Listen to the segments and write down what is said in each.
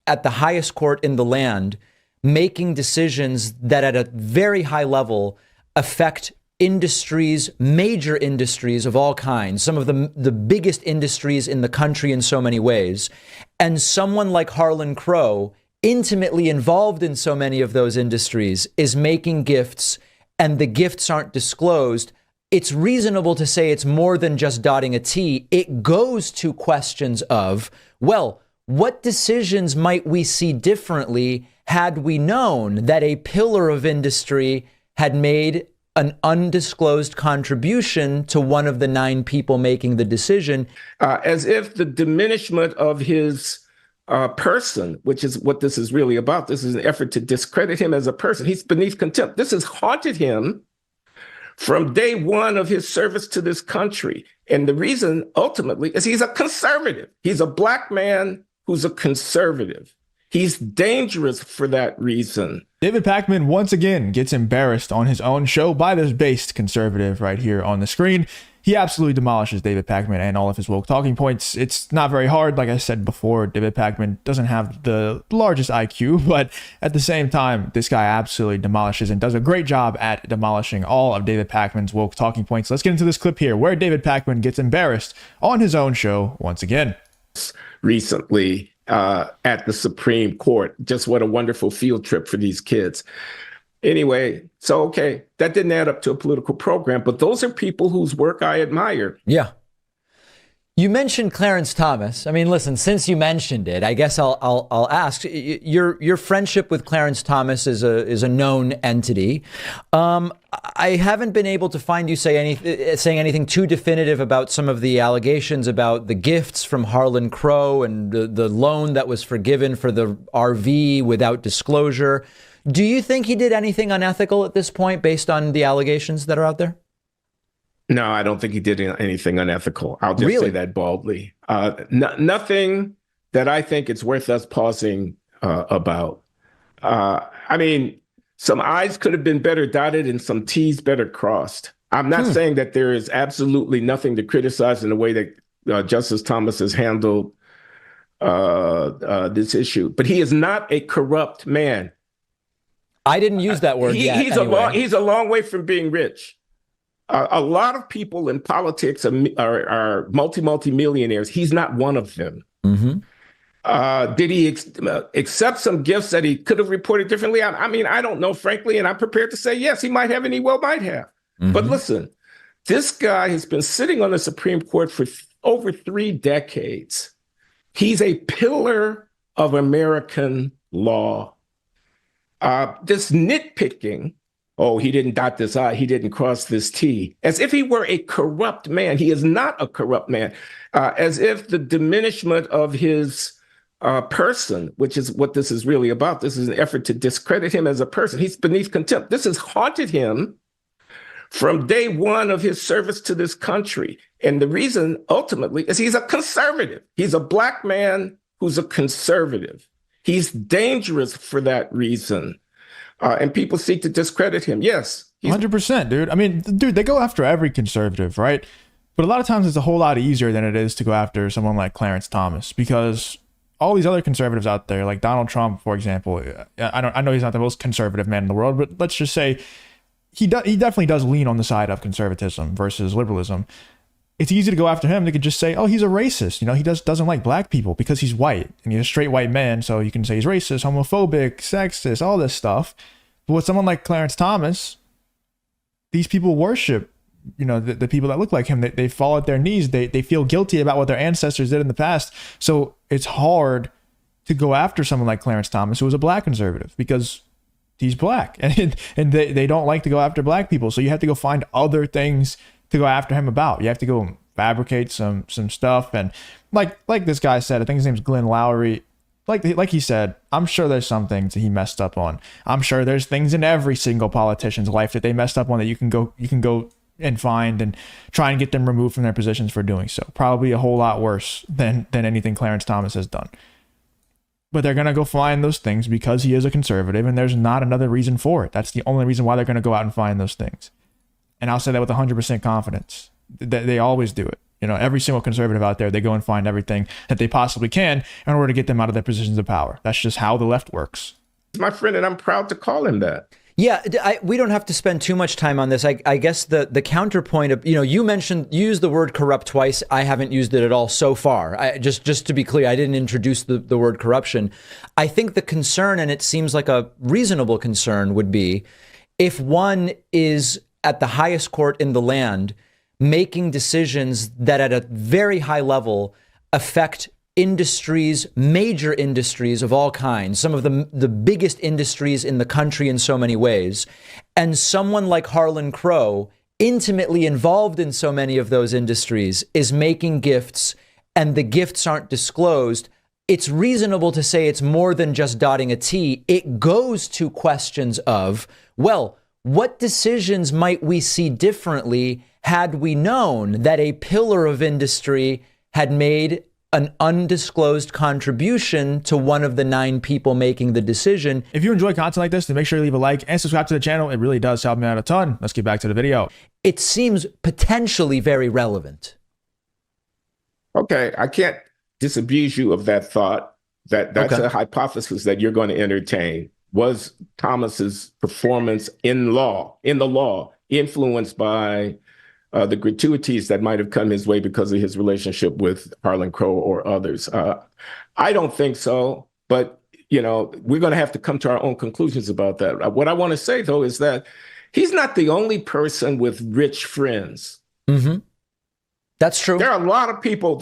at the highest court in the land, making decisions that at a very high level affect industries, major industries of all kinds, some of the biggest industries in the country in so many ways. And someone like Harlan Crow, intimately involved in so many of those industries, is making gifts, and the gifts aren't disclosed. It's reasonable to say it's more than just dotting a T. It goes to questions of, well, what decisions might we see differently had we known that a pillar of industry had made an undisclosed contribution to one of the 9 people making the decision? As if the diminishment of his person, which is what this is really about, this is an effort to discredit him as a person. He's beneath contempt. This has haunted him from day one of his service to this country. And the reason ultimately is he's a conservative. He's a Black man who's a conservative. He's dangerous for that reason. David Pakman once again gets embarrassed on his own show by this based conservative right here on the screen. He absolutely demolishes David Pakman and all of his woke talking points. It's not very hard. Like I said before, David Pakman doesn't have the largest IQ, but at the same time, this guy absolutely demolishes and does a great job at demolishing all of David Pakman's woke talking points. Let's get into this clip here where David Pakman gets embarrassed on his own show once again. Recently, at the Supreme Court. Just what a wonderful field trip for these kids. Anyway, so, okay, that didn't add up to a political program, but those are people whose work I admire. Yeah. You mentioned Clarence Thomas. I mean, listen, since you mentioned it, I guess I'll ask. Your friendship with Clarence Thomas is a known entity. I haven't been able to find you saying anything too definitive about some of the allegations about the gifts from Harlan Crow and the loan that was forgiven for the RV without disclosure. Do you think he did anything unethical at this point based on the allegations that are out there? No, I don't think he did anything unethical. I'll just say that baldly. Nothing that I think it's worth us pausing about. I mean, some I's could have been better dotted and some T's better crossed. I'm not saying that there is absolutely nothing to criticize in the way that Justice Thomas has handled this issue, but he is not a corrupt man. I didn't use that word yet. He's a long way from being rich. A lot of people in politics are multi-millionaires. He's not one of them. Mm-hmm. Did he accept some gifts that he could have reported differently? I mean, I don't know, frankly, and I'm prepared to say, yes, he might have, and he well might have. Mm-hmm. But listen, this guy has been sitting on the Supreme Court for over 3 decades. He's a pillar of American law. This nitpicking, oh, he didn't dot this I, he didn't cross this T, as if he were a corrupt man. He is not a corrupt man. As if the diminishment of his person, which is what this is really about, this is an effort to discredit him as a person. He's beneath contempt. This has haunted him from day one of his service to this country. And the reason ultimately is he's a conservative. He's a Black man who's a conservative. He's dangerous for that reason. And people seek to discredit him. Yes. 100%, dude. I mean, dude, they go after every conservative, right? But a lot of times it's a whole lot easier than it is to go after someone like Clarence Thomas, because all these other conservatives out there, like Donald Trump, for example, I know he's not the most conservative man in the world, but let's just say he definitely does lean on the side of conservatism versus liberalism. It's easy to go after him. They could just say, oh, he's a racist. You know, he doesn't like Black people because he's white and he's a straight white man. So you can say he's racist, homophobic, sexist, all this stuff. But with someone like Clarence Thomas, these people worship, you know, the people that look like him. They fall at their knees. They feel guilty about what their ancestors did in the past. So it's hard to go after someone like Clarence Thomas, who was a Black conservative, because he's Black and they don't like to go after Black people. So you have to go find other things to go after him about. You have to go fabricate some stuff. And like this guy said, I think his name's Glenn Lowry. Like he said, I'm sure there's some things that he messed up on. I'm sure there's things in every single politician's life that they messed up on that you can go and find and try and get them removed from their positions for doing so. Probably a whole lot worse than anything Clarence Thomas has done. But they're going to go find those things because he is a conservative, and there's not another reason for it. That's the only reason why they're going to go out and find those things. And I'll say that with 100% confidence. They always do it. You know, every single conservative out there, they go and find everything that they possibly can in order to get them out of their positions of power. That's just how the left works. He's my friend, and I'm proud to call him that. Yeah, we don't have to spend too much time on this. I guess the counterpoint of, you know, you used the word corrupt twice. I haven't used it at all so far. Just to be clear, I didn't introduce the word corruption. I think the concern, and it seems like a reasonable concern, would be if one is at the highest court in the land making decisions that at a very high level affect industries, major industries of all kinds, some of the biggest industries in the country in so many ways. And someone like Harlan Crow, intimately involved in so many of those industries, is making gifts and the gifts aren't disclosed. It's reasonable to say it's more than just dotting a T. It goes to questions of, well, what decisions might we see differently had we known that a pillar of industry had made an undisclosed contribution to one of the 9 people making the decision. If you enjoy content like this, then make sure you leave a like and subscribe to the channel. It really does help me out a ton. Let's get back to the video. It seems potentially very relevant. Okay, I can't disabuse you of that thought. That's Okay. a hypothesis that you're going to entertain. Was Thomas's performance in the law, influenced by the gratuities that might have come his way because of his relationship with Harlan Crow or others? I don't think so, but you know, we're going to have to come to our own conclusions about that. What I want to say, though, is that he's not the only person with rich friends. Mm-hmm. That's true. There are a lot of people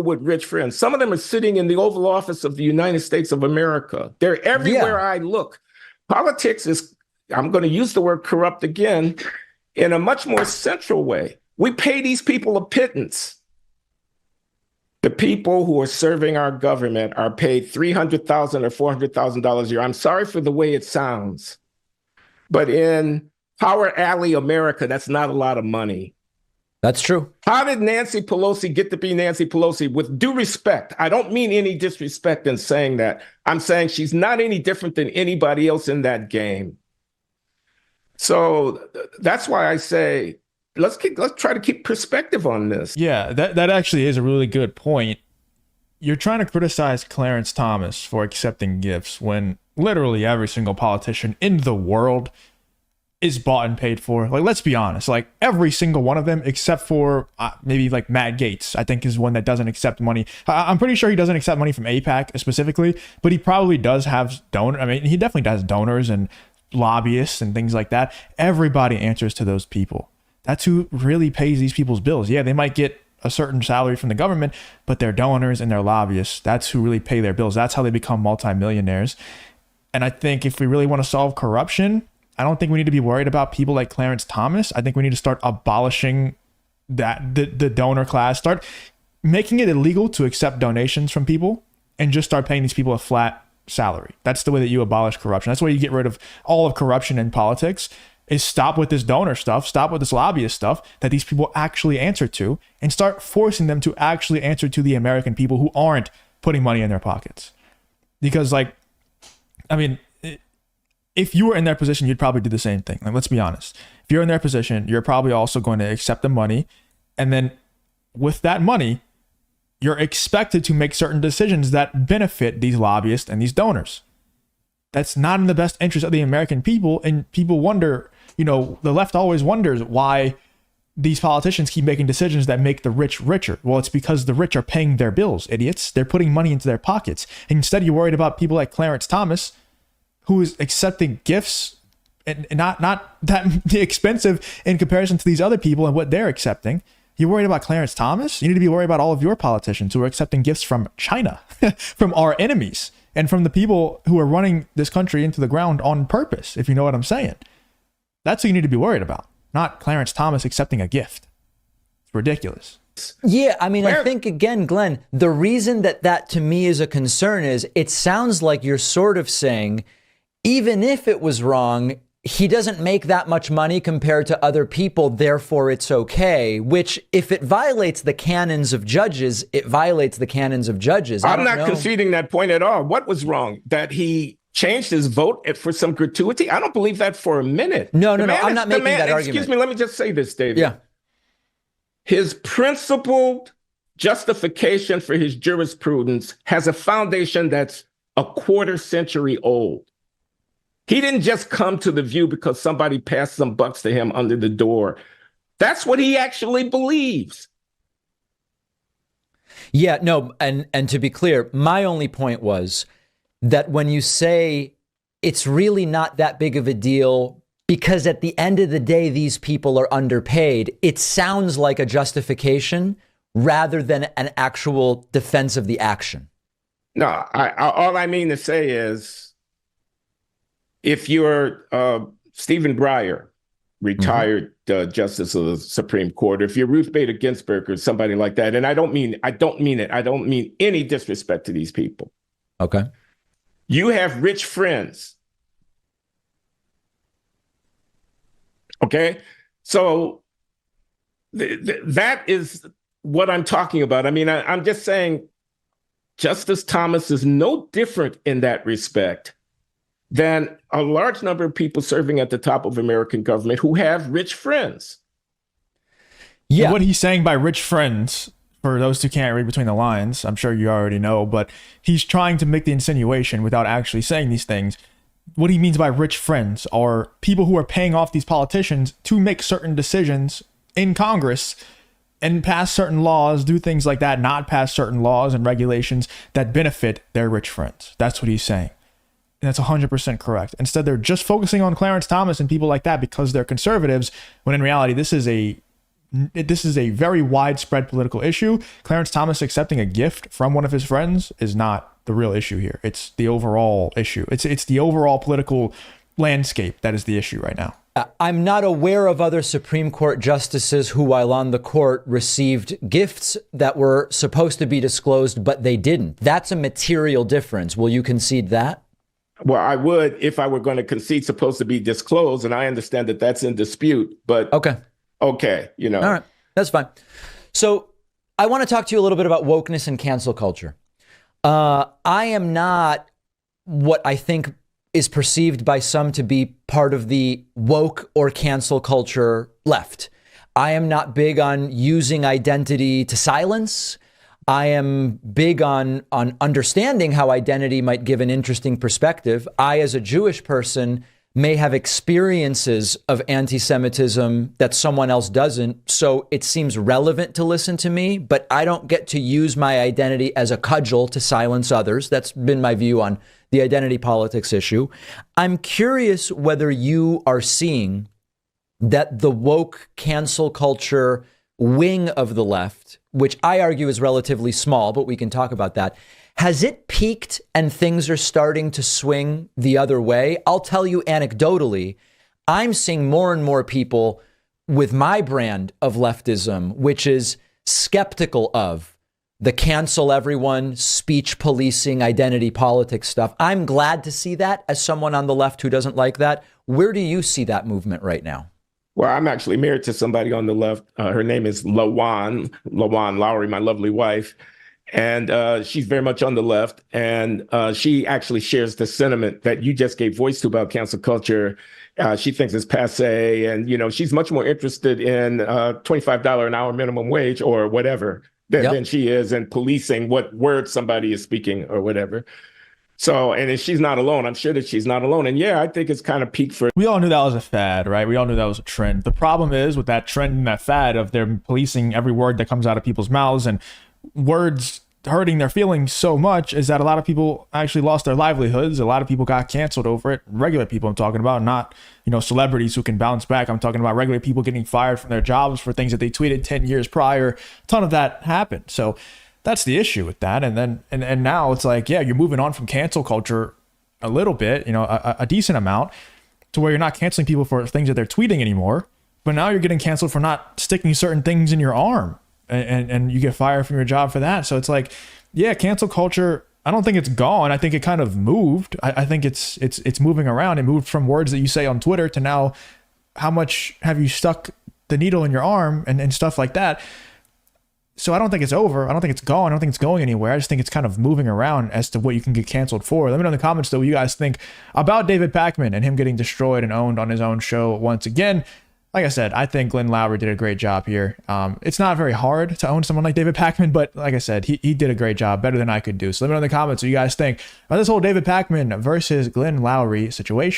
with rich friends. Some of them are sitting in the Oval Office of the United States of America. They're everywhere I look. Politics is, I'm going to use the word corrupt again, in a much more central way. We pay these people a pittance. The people who are serving our government are paid $300,000 or $400,000 a year. I'm sorry for the way it sounds, but in Power Alley America, that's not a lot of money. That's true. How did Nancy Pelosi get to be Nancy Pelosi? With due respect, I don't mean any disrespect in saying that. I'm saying she's not any different than anybody else in that game. So that's why I say, let's try to keep perspective on this. Yeah, that actually is a really good point. You're trying to criticize Clarence Thomas for accepting gifts when literally every single politician in the world is bought and paid for. Like, let's be honest, like every single one of them, except for maybe like Matt Gaetz, I think is one that doesn't accept money. I'm pretty sure he doesn't accept money from AIPAC specifically, but he probably does have donors. I mean, he definitely does donors and lobbyists and things like that. Everybody answers to those people. That's who really pays these people's bills. Yeah, they might get a certain salary from the government, but their donors and their lobbyists, that's who really pay their bills. That's how they become multimillionaires. And I think if we really want to solve corruption, I don't think we need to be worried about people like Clarence Thomas. I think we need to start abolishing the donor class, start making it illegal to accept donations from people, and just start paying these people a flat salary. That's the way that you abolish corruption. That's the way you get rid of all of corruption in politics, is stop with this donor stuff, stop with this lobbyist stuff that these people actually answer to, and start forcing them to actually answer to the American people who aren't putting money in their pockets. Because, like, I mean, if you were in their position, you'd probably do the same thing. Like, let's be honest. If you're in their position, you're probably also going to accept the money. And then with that money, you're expected to make certain decisions that benefit these lobbyists and these donors. That's not in the best interest of the American people. And people wonder, you know, the left always wonders why these politicians keep making decisions that make the rich richer. Well, it's because the rich are paying their bills, idiots. They're putting money into their pockets. And instead, you're worried about people like Clarence Thomas, who is accepting gifts and not that expensive in comparison to these other people and what they're accepting. You're worried about Clarence Thomas? You need to be worried about all of your politicians who are accepting gifts from China, from our enemies, and from the people who are running this country into the ground on purpose, if you know what I'm saying. That's what you need to be worried about, not Clarence Thomas accepting a gift. It's ridiculous. Yeah, I mean, I think, again, Glenn, the reason that to me is a concern is it sounds like you're sort of saying, even if it was wrong, he doesn't make that much money compared to other people, therefore it's okay, which if it violates the canons of judges, it violates the canons of judges. I'm not conceding that point at all. What was wrong? That he changed his vote for some gratuity? I don't believe that for a minute. No, I'm not making that argument. Excuse me, let me just say this, David. Yeah. His principled justification for his jurisprudence has a foundation that's a quarter century old. He didn't just come to the view because somebody passed some bucks to him under the door. That's what he actually believes. Yeah, no, and to be clear, my only point was that when you say it's really not that big of a deal because at the end of the day, these people are underpaid, it sounds like a justification rather than an actual defense of the action. No, all I mean to say is if you're Stephen Breyer, retired justice of the Supreme Court, or if you're Ruth Bader Ginsburg or somebody like that, and I don't mean any disrespect to these people. Okay. You have rich friends. Okay. So that is what I'm talking about. I mean, I'm just saying Justice Thomas is no different in that respect than a large number of people serving at the top of American government who have rich friends. Yeah. And what he's saying by rich friends, for those who can't read between the lines, I'm sure you already know, but he's trying to make the insinuation without actually saying these things. What he means by rich friends are people who are paying off these politicians to make certain decisions in Congress and pass certain laws, do things like that, not pass certain laws and regulations that benefit their rich friends. That's what he's saying. And that's 100% correct. Instead, they're just focusing on Clarence Thomas and people like that because they're conservatives, when in reality, this is a very widespread political issue. Clarence Thomas accepting a gift from one of his friends is not the real issue here. It's the overall issue. It's the overall political landscape that is the issue right now. I'm not aware of other Supreme Court justices who, while on the court, received gifts that were supposed to be disclosed, but they didn't. That's a material difference. Will you concede that? Well, I would if I were going to concede supposed to be disclosed, and I understand that that's in dispute, but okay, you know. All right, that's fine. So I want to talk to you a little bit about wokeness and cancel culture. I am not what I think is perceived by some to be part of the woke or cancel culture left. I am not big on using identity to silence. I am big on understanding how identity might give an interesting perspective. I, as a Jewish person, may have experiences of anti-Semitism that someone else doesn't. So it seems relevant to listen to me, but I don't get to use my identity as a cudgel to silence others. That's been my view on the identity politics issue. I'm curious whether you are seeing that the woke cancel culture wing of the left, which I argue is relatively small, but we can talk about that. Has it peaked and things are starting to swing the other way? I'll tell you anecdotally, I'm seeing more and more people with my brand of leftism, which is skeptical of the cancel everyone, speech policing, identity politics stuff. I'm glad to see that as someone on the left who doesn't like that. Where do you see that movement right now? Well, I'm actually married to somebody on the left. Her name is Lawan Lowry, my lovely wife. And she's very much on the left. And she actually shares the sentiment that you just gave voice to about cancel culture. She thinks it's passe. And, you know, she's much more interested in $25 an hour minimum wage or whatever than she is in policing what words somebody is speaking or whatever. So, and she's not alone. I'm sure that she's not alone. And yeah, I think it's kind of peaked for. We all knew that was a fad, right? We all knew that was a trend. The problem is with that trend and that fad of them policing every word that comes out of people's mouths and words hurting their feelings so much is that a lot of people actually lost their livelihoods. A lot of people got canceled over it. Regular people I'm talking about, not, you know, celebrities who can bounce back. I'm talking about regular people getting fired from their jobs for things that they tweeted 10 years prior. A ton of that happened. So that's the issue with that. And then, and now it's like, yeah, you're moving on from cancel culture a little bit, you know, a decent amount to where you're not canceling people for things that they're tweeting anymore. But now you're getting canceled for not sticking certain things in your arm. And you get fired from your job for that. So it's like, yeah, cancel culture, I don't think it's gone. I think it kind of moved. I think it's moving around. It moved from words that you say on Twitter to now, how much have you stuck the needle in your arm and stuff like that. So I don't think it's over. I don't think it's gone. I don't think it's going anywhere. I just think it's kind of moving around as to what you can get canceled for. Let me know in the comments, though, what you guys think about David Pakman and him getting destroyed and owned on his own show once again. like I said, I think Glenn Lowry did a great job here. It's not very hard to own someone like David Pakman, but like I said, he did a great job, better than I could do. So let me know in the comments what you guys think about this whole David Pakman versus Glenn Lowry situation.